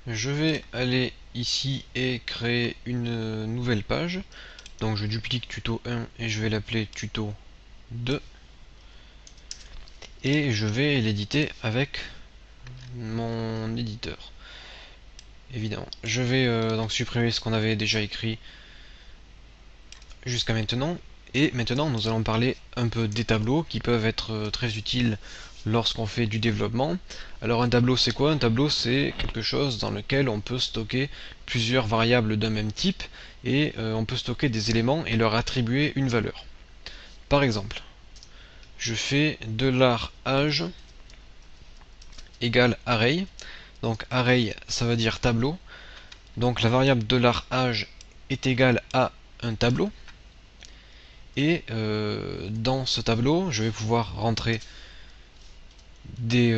Je vais aller ici et créer une nouvelle page. Donc je duplique tuto 1 et je vais l'appeler tuto 2. Et je vais l'éditer avec mon éditeur. Évidemment. Je vais donc supprimer ce qu'on avait déjà écrit jusqu'à maintenant. Et maintenant, nous allons parler un peu des tableaux qui peuvent être très utiles lorsqu'on fait du développement. Alors un tableau c'est quoi? Un tableau c'est quelque chose dans lequel on peut stocker plusieurs variables d'un même type et on peut stocker des éléments et leur attribuer une valeur. Par exemple, je fais $âge égale array. Donc array ça veut dire tableau. Donc la variable $âge est égale à un tableau. Et dans ce tableau, je vais pouvoir rentrer des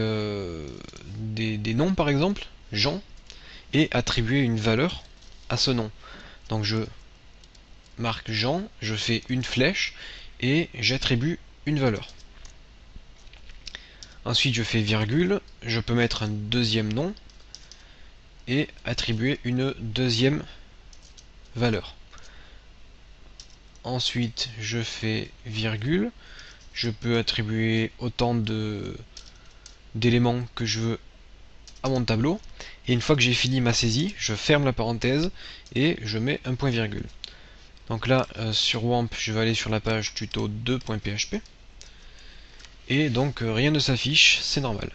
noms par exemple, Jean, et attribuer une valeur à ce nom. Donc je marque Jean, je fais une flèche et j'attribue une valeur. Ensuite je fais virgule, je peux mettre un deuxième nom et attribuer une deuxième valeur. Ensuite je fais virgule, je peux attribuer autant d'éléments que je veux à mon tableau, et une fois que j'ai fini ma saisie, je ferme la parenthèse et je mets un point virgule. Donc là, sur WAMP, je vais aller sur la page tuto2.php, et donc rien ne s'affiche, c'est normal.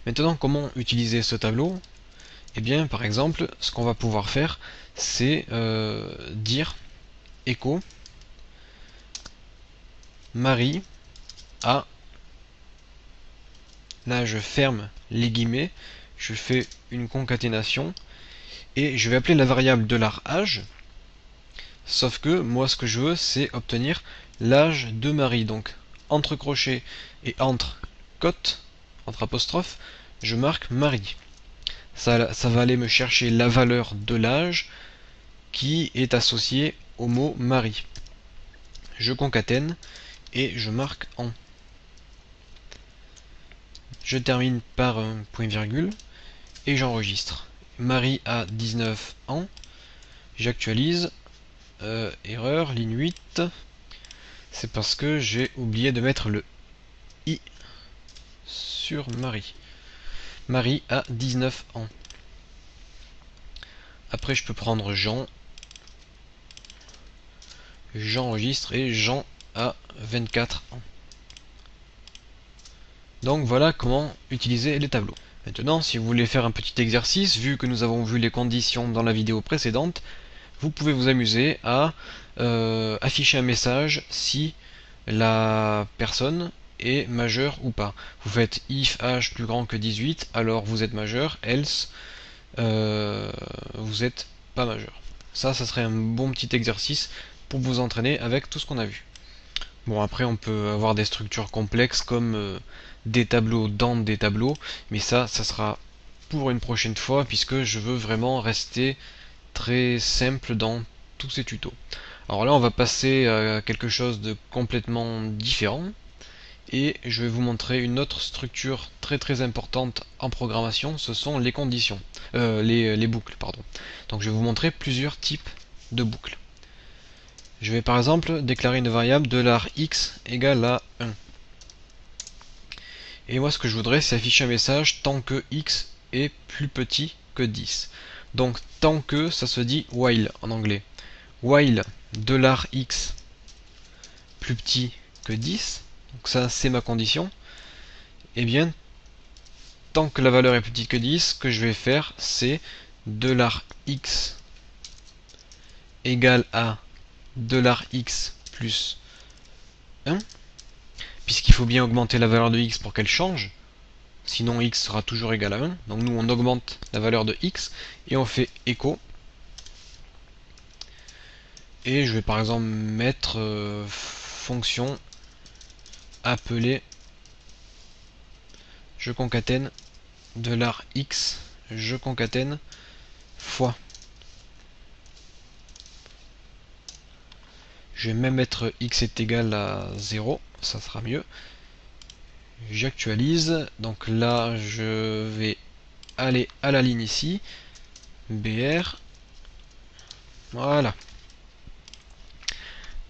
Maintenant, comment utiliser ce tableau? Eh bien, par exemple, ce qu'on va pouvoir faire, c'est dire echo Marie a, là je ferme les guillemets, je fais une concaténation, et je vais appeler la variable $âge, sauf que moi ce que je veux c'est obtenir l'âge de Marie. Donc entre crochets et entre cotes, entre apostrophes, je marque Marie. Ça va aller me chercher la valeur de l'âge qui est associée au mot Marie. Je concatène et je marque en. Je termine par un point virgule et j'enregistre. Marie a 19 ans. J'actualise. Erreur, ligne 8. C'est parce que j'ai oublié de mettre le i sur Marie. Marie a 19 ans. Après, je peux prendre Jean. J'enregistre et Jean a 24 ans. Donc voilà comment utiliser les tableaux. Maintenant, si vous voulez faire un petit exercice, vu que nous avons vu les conditions dans la vidéo précédente, vous pouvez vous amuser à afficher un message si la personne est majeure ou pas. Vous faites if âge plus grand que 18, alors vous êtes majeur, else vous êtes pas majeur. Ça serait un bon petit exercice pour vous entraîner avec tout ce qu'on a vu. Bon, après on peut avoir des structures complexes comme des tableaux dans des tableaux, mais ça sera pour une prochaine fois puisque je veux vraiment rester très simple dans tous ces tutos. Alors là on va passer à quelque chose de complètement différent et je vais vous montrer une autre structure très importante en programmation, ce sont les conditions, les boucles, pardon. Donc je vais vous montrer plusieurs types de boucles. Je vais par exemple déclarer une variable $x égale à 1. Et moi ce que je voudrais c'est afficher un message tant que x est plus petit que 10. Donc tant que ça se dit while en anglais. While $x plus petit que 10, donc ça c'est ma condition, et bien tant que la valeur est plus petite que 10, ce que je vais faire c'est $x égale à $x plus 1, puisqu'il faut bien augmenter la valeur de x pour qu'elle change, sinon x sera toujours égal à 1. Donc nous on augmente la valeur de x et on fait echo. Et je vais par exemple mettre fonction appelée, je concatène $x, je concatène fois. Je vais même mettre x est égal à 0, ça sera mieux. J'actualise, donc là je vais aller à la ligne ici, BR, voilà.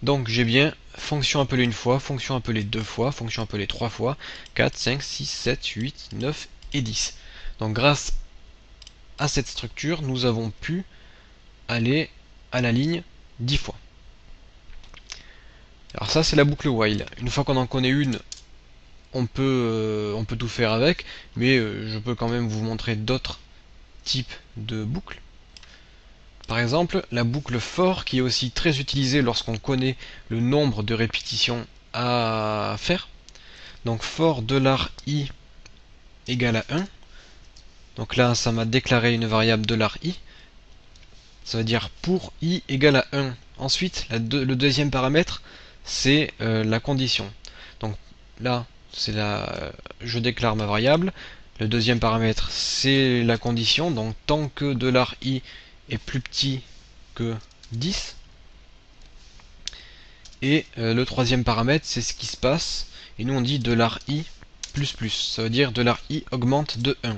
Donc j'ai bien fonction appelée une fois, fonction appelée deux fois, fonction appelée trois fois, 4, 5, 6, 7, 8, 9 et 10. Donc grâce à cette structure, nous avons pu aller à la ligne 10 fois. Alors ça c'est la boucle while. Une fois qu'on en connaît une, on peut tout faire avec, mais je peux quand même vous montrer d'autres types de boucles. Par exemple, la boucle for qui est aussi très utilisée lorsqu'on connaît le nombre de répétitions à faire. Donc for $i égale à 1. Donc là, ça m'a déclaré une variable $i. Ça veut dire pour i égale à 1. Ensuite, le deuxième paramètre, c'est la condition. Donc là, je déclare ma variable. Le deuxième paramètre, c'est la condition. Donc tant que $i est plus petit que 10. Et le troisième paramètre, c'est ce qui se passe. Et nous, on dit $i plus plus. Ça veut dire $i augmente de 1.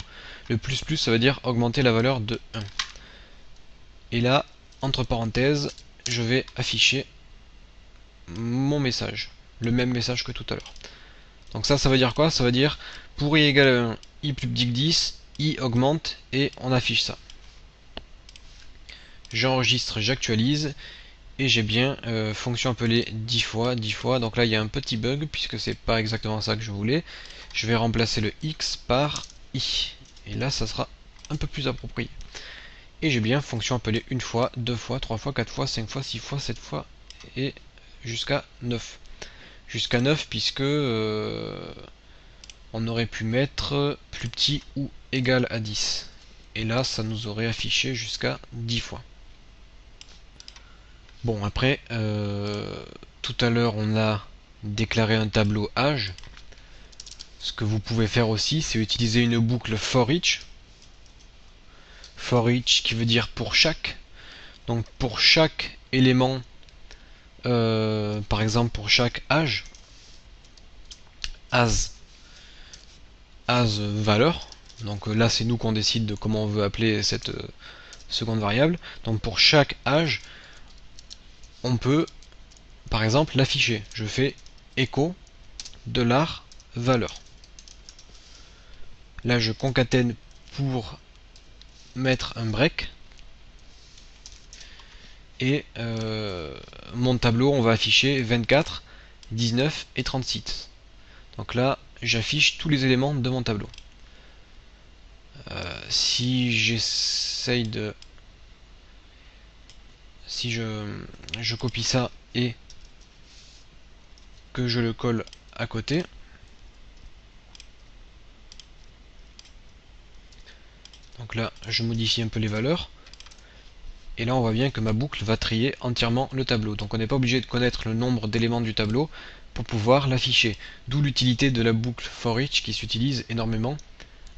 Le plus plus, ça veut dire augmenter la valeur de 1. Et là, entre parenthèses, je vais afficher mon message. Le même message que tout à l'heure. Donc ça veut dire quoi? Ça veut dire pour i égale à 1, i plus petit que 10, i augmente et on affiche ça. J'enregistre, j'actualise et j'ai bien fonction appelée 10 fois, 10 fois. Donc là il y a un petit bug puisque c'est pas exactement ça que je voulais. Je vais remplacer le x par i. Et là ça sera un peu plus approprié. Et j'ai bien fonction appelée une fois, deux fois, trois fois, quatre fois, 5 fois, 6 fois, 7 fois et jusqu'à 9. Jusqu'à 9 puisque on aurait pu mettre plus petit ou égal à 10. Et là ça nous aurait affiché jusqu'à 10 fois. Bon après, tout à l'heure on a déclaré un tableau âge. Ce que vous pouvez faire aussi, c'est utiliser une boucle for each. For each qui veut dire pour chaque. Donc pour chaque élément, par exemple pour chaque âge, as valeur. Donc là c'est nous qu'on décide de comment on veut appeler cette seconde variable. Donc pour chaque âge, on peut par exemple l'afficher. Je fais echo $valeur. Là je concatène pour mettre un break. Et mon tableau, on va afficher 24, 19 et 36. Donc là, j'affiche tous les éléments de mon tableau. Si j'essaye de... Si je copie ça et que je le colle à côté, donc là, je modifie un peu les valeurs. Et là on voit bien que ma boucle va trier entièrement le tableau. Donc on n'est pas obligé de connaître le nombre d'éléments du tableau pour pouvoir l'afficher. D'où l'utilité de la boucle for each qui s'utilise énormément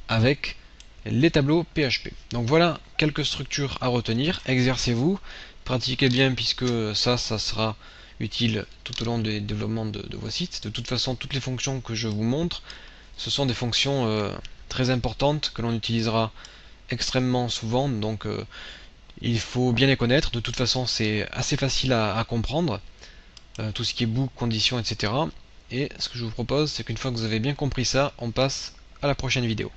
avec les tableaux PHP. Donc voilà quelques structures à retenir. Exercez-vous, pratiquez bien puisque ça sera utile tout au long des développements de vos sites. De toute façon, toutes les fonctions que je vous montre, ce sont des fonctions très importantes que l'on utilisera extrêmement souvent. Donc il faut bien les connaître. De toute façon, c'est assez facile à comprendre. Tout ce qui est book, conditions, etc. Et ce que je vous propose, c'est qu'une fois que vous avez bien compris ça, on passe à la prochaine vidéo.